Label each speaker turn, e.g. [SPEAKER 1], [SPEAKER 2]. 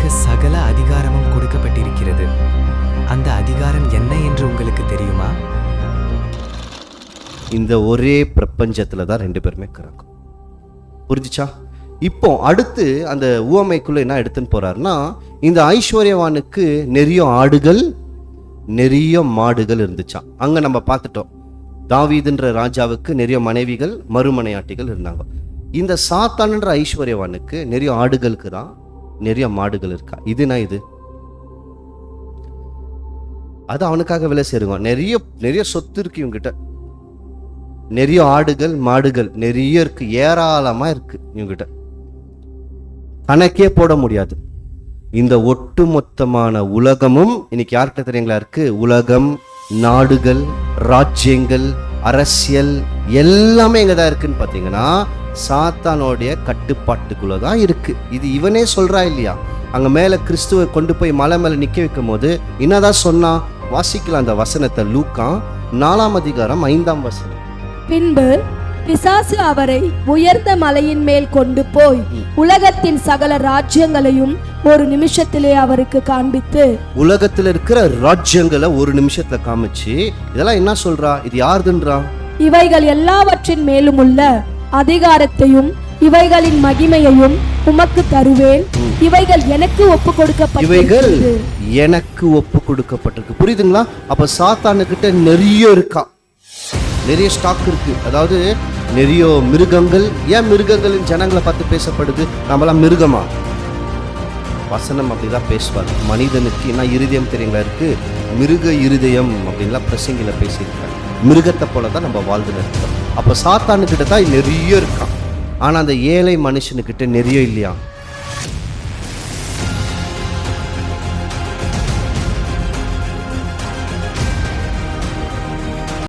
[SPEAKER 1] எனக்கு சகல அதிகாரமும் கொடுக்கப்பட்டிருக்கிறது. அந்த அதிகாரம் என்ன என்று உங்களுக்கு தெரியுமா?
[SPEAKER 2] இந்த ஒரே பிரபஞ்சத்துல தான் ரெண்டு பேருமே இருக்கிறாங்க. புரிஞ்சுச்சா? இப்போ அடுத்து அந்த உவமைக்குள்ள என்ன எடுத்துன்னு போறாருன்னா, இந்த ஐஸ்வர்யவானுக்கு நிறைய ஆடுகள் நிறைய மாடுகள் இருந்துச்சாம். அங்க நம்ம பார்த்துட்டோம், தாவீதுன்ற ராஜாவுக்கு நிறைய மனைவிகள் மறுமனையாட்டிகள் இருந்தாங்க. இந்த சாத்தான்ன்ற ஐஸ்வர்யவானுக்கு நிறைய ஆடுகளுக்கு தான் நிறைய மாடுகள் இருக்கா. இதுனா இது அது அவனுக்காக விலை சேருங்க. நிறைய நிறைய சொத்து இருக்கு இவங்கிட்ட, நிறைய ஆடுகள் மாடுகள் நிறைய இருக்கு, ஏராளமா இருக்கு இவங்கிட்ட, கணக்கே போட முடியாது. இந்த ஒட்டுமொத்தமான உலகமும் இன்னைக்கு யார்கிட்ட தெரியுங்களா இருக்கு? உலகம், நாடுகள், ராஜ்யங்கள், அரசியல் எல்லாமே எங்கதான் இருக்குன்னு பாத்தீங்கன்னா சாத்தானோடைய கட்டுப்பாட்டுக்குள்ளதான் இருக்கு. இது இவனே சொல்றா இல்லையா? அங்க மேல கிறிஸ்துவை கொண்டு போய் மலை மேல நிக்க வைக்கும் போது என்னதான் சொன்னா? வாசிக்கலாம் அந்த வசனத்தை, லூக்கா 4:5.
[SPEAKER 3] பின்பு பிசாசு அவரை உயர்ந்த மலையின் மேல் கொண்டு போய் உலகத்தின் சகல ராஜ்யங்களையும் ஒரு நிமிஷத்திலே அவருக்கு காண்பித்து,
[SPEAKER 2] உலகத்துல இருக்கிற ராஜ்யங்களை ஒரு நிமிஷத்துல காமிச்சு, இதெல்லாம் என்ன சொல்றா? இது யாருதுன்றா?
[SPEAKER 3] இவைகள் எல்லாவற்றின் மேலும் உள்ள அதிகாரத்தையும் இவைகளின் மகிமையையும் உமக்கு தருவேன். இவைகள் எனக்கு ஒப்பு கொடுக்கப்பட்டிருக்கு.
[SPEAKER 2] எனக்கு ஒப்பு கொடுக்கப்பட்டிருக்கு. புரியுதுங்களா? அப்ப சாத்தானுக்கிட்ட நிறைய இருக்கா, நிறைய ஸ்டாக் இருக்கு. அதாவது நிறைய மிருகங்கள். ஏன் மிருகங்களின் ஜனங்களை பார்த்து பேசப்படுது? நம்மளாம் மிருகமா? வசனம் அப்படிதான் பேசுவார். மனிதனுக்கு என்ன இருதயம் தெரியுங்களா இருக்கு? மிருக இருதயம் அப்படின்லாம் பிரசங்கில பேசியிருக்காங்க. மிருகத்தை போலதான் நம்ம வாழ்ந்துட்டு இருக்கோம். அப்ப சாத்தானுக்கிட்ட தான் நிறைய இருக்கான். ஆனா அந்த ஏழை மனுஷனுக்கிட்ட நிறைய இல்லையா?